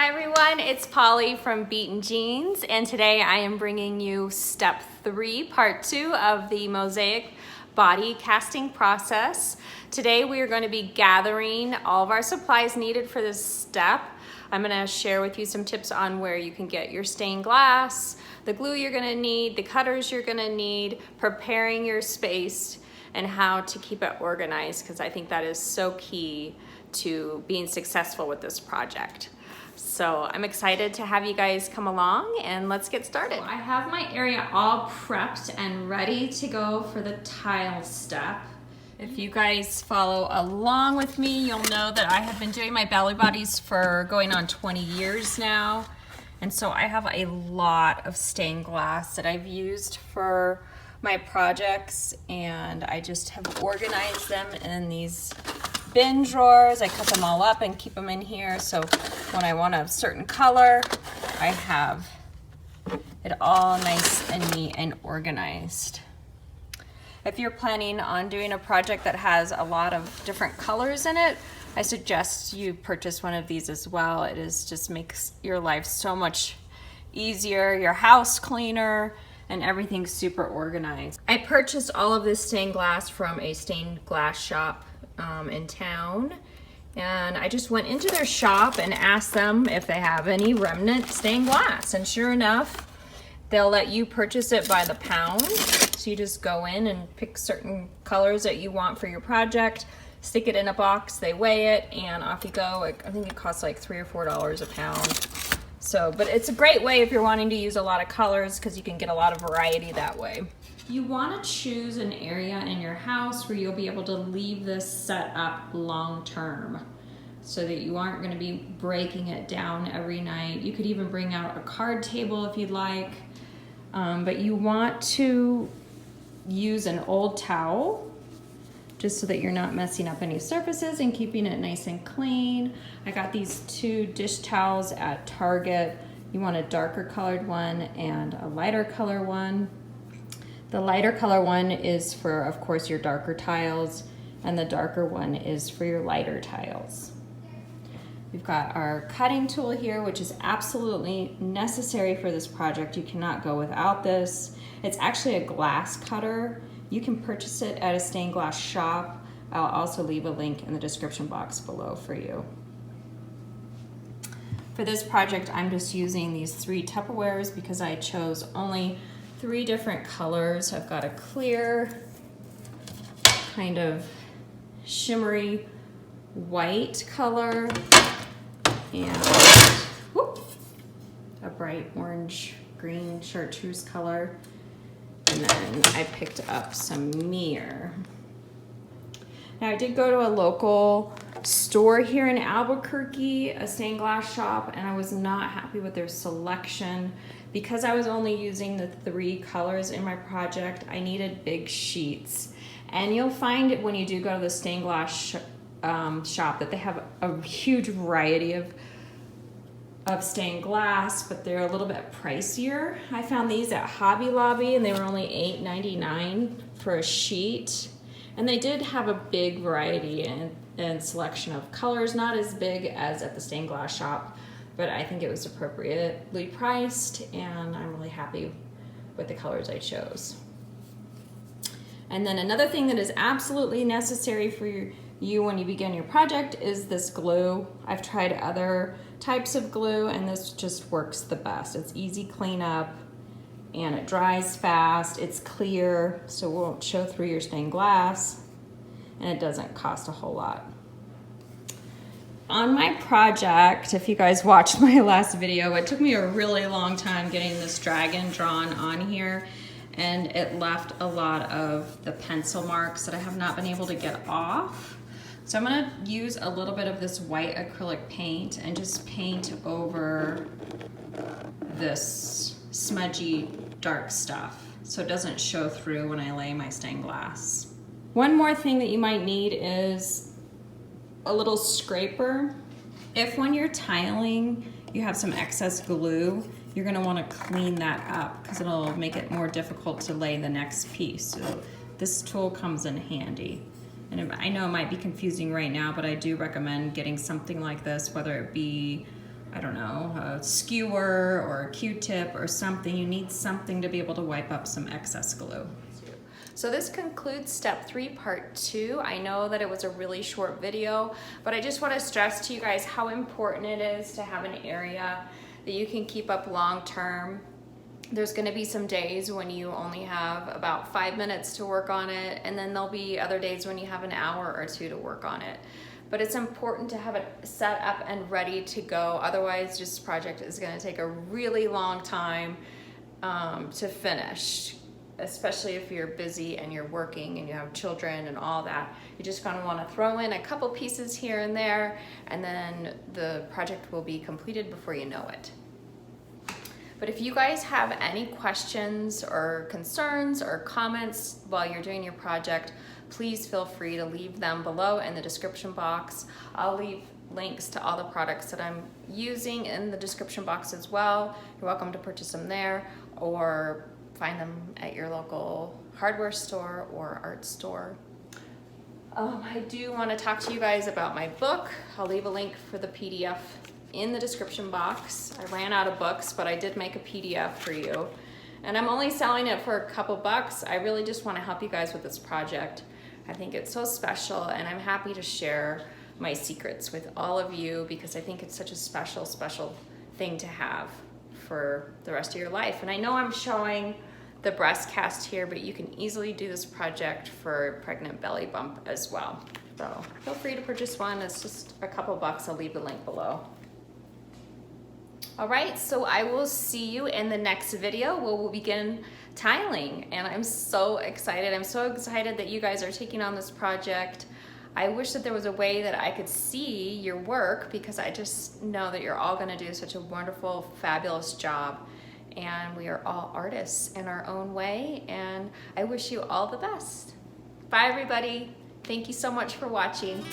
Hi everyone, it's Polly from Beaten Jeans, and today I am bringing you step 3, part 2 of the Mosaic body casting process. Today we are going to be gathering all of our supplies needed for this step. I'm going to share with you some tips on where you can get your stained glass, the glue you're going to need, the cutters you're going to need, preparing your space, and how to keep it organized, because I think that is so key to being successful with this project. So I'm excited to have you guys come along, and let's get started. I have my area all prepped and ready to go for the tile step. If you guys follow along with me, you'll know that I have been doing my belly bodies for going on 20 years now. And so I have a lot of stained glass that I've used for my projects, and I just have organized them in these bin drawers. I cut them all up and keep them in here, so when I want a certain color, I have it all nice and neat and organized. If you're planning on doing a project that has a lot of different colors in it, I suggest you purchase one of these as well. It is just makes your life so much easier, your house cleaner, and everything's super organized. I purchased all of this stained glass from a stained glass shop in town, and I just went into their shop and asked them if they have any remnant stained glass, and sure enough, they'll let you purchase it by the pound. So you just go in and pick certain colors that you want for your project, stick it in a box, they weigh it, and off you go. I think it costs like $3 or $4 a pound. So, but it's a great way if you're wanting to use a lot of colors, because you can get a lot of variety that way. You want to choose an area in your house where you'll be able to leave this set up long term, so that you aren't going to be breaking it down every night. You could even bring out a card table if you'd like, but you want to use an old towel just so that you're not messing up any surfaces and keeping it nice and clean. I got these 2 dish towels at Target. You want a darker colored one and a lighter color one. The lighter color one is for, of course, your darker tiles, and the darker one is for your lighter tiles. We've got our cutting tool here, which is absolutely necessary for this project. You cannot go without this. It's actually a glass cutter. You can purchase it at a stained glass shop. I'll also leave a link in the description box below for you. For this project, I'm just using these 3 Tupperwares because I chose only 3 different colors. I've got a clear, kind of shimmery white color, and a bright orange green chartreuse color, and then I picked up some mirror. Now, I did go to a local store here in Albuquerque, a stained glass shop, and I was not happy with their selection. Because I was only using the 3 colors in my project, I needed big sheets. And you'll find when you do go to the stained glass shop that they have a huge variety of stained glass, but they're a little bit pricier. I found these at Hobby Lobby, and they were only $8.99 for a sheet. And they did have a big variety and selection of colors, not as big as at the stained glass shop, but I think it was appropriately priced, and I'm really happy with the colors I chose. And then another thing that is absolutely necessary for you when you begin your project is this glue. I've tried other types of glue, and this just works the best. It's easy cleanup, and it dries fast. It's clear, so it won't show through your stained glass, and it doesn't cost a whole lot. On my project, if you guys watched my last video, it took me a really long time getting this dragon drawn on here, and it left a lot of the pencil marks that I have not been able to get off. So I'm gonna use a little bit of this white acrylic paint and just paint over this smudgy dark stuff so it doesn't show through when I lay my stained glass. One more thing that you might need is a little scraper. If when you're tiling you have some excess glue, you're going to want to clean that up because it'll make it more difficult to lay the next piece. So this tool comes in handy. And I know it might be confusing right now, but I do recommend getting something like this, whether it be I don't know, a skewer or a Q-tip or something. You need something to be able to wipe up some excess glue. So this concludes step 3, part 2. I know that it was a really short video, but I just want to stress to you guys how important it is to have an area that you can keep up long term. There's going to be some days when you only have about 5 minutes to work on it, and then there'll be other days when you have an hour or 2 to work on it. But it's important to have it set up and ready to go. Otherwise, this project is going to take a really long time to finish, especially if you're busy and you're working and you have children and all that. You're just going to want to throw in a couple pieces here and there, and then the project will be completed before you know it. But if you guys have any questions or concerns or comments while you're doing your project, please feel free to leave them below in the description box. I'll leave links to all the products that I'm using in the description box as well. You're welcome to purchase them there or find them at your local hardware store or art store. I do want to talk to you guys about my book. I'll leave a link for the PDF in the description box. I ran out of books, but I did make a PDF for you. And I'm only selling it for a couple bucks. I really just want to help you guys with this project. I think it's so special, and I'm happy to share my secrets with all of you because I think it's such a special, special thing to have for the rest of your life. And I know I'm showing the breast cast here, but you can easily do this project for pregnant belly bump as well. So feel free to purchase one. It's just a couple bucks. I'll leave the link below. All right, so I will see you in the next video where we'll begin tiling, and I'm so excited. I'm so excited that you guys are taking on this project. I wish that there was a way that I could see your work because I just know that you're all gonna do such a wonderful, fabulous job, and we are all artists in our own way, and I wish you all the best. Bye everybody. Thank you so much for watching.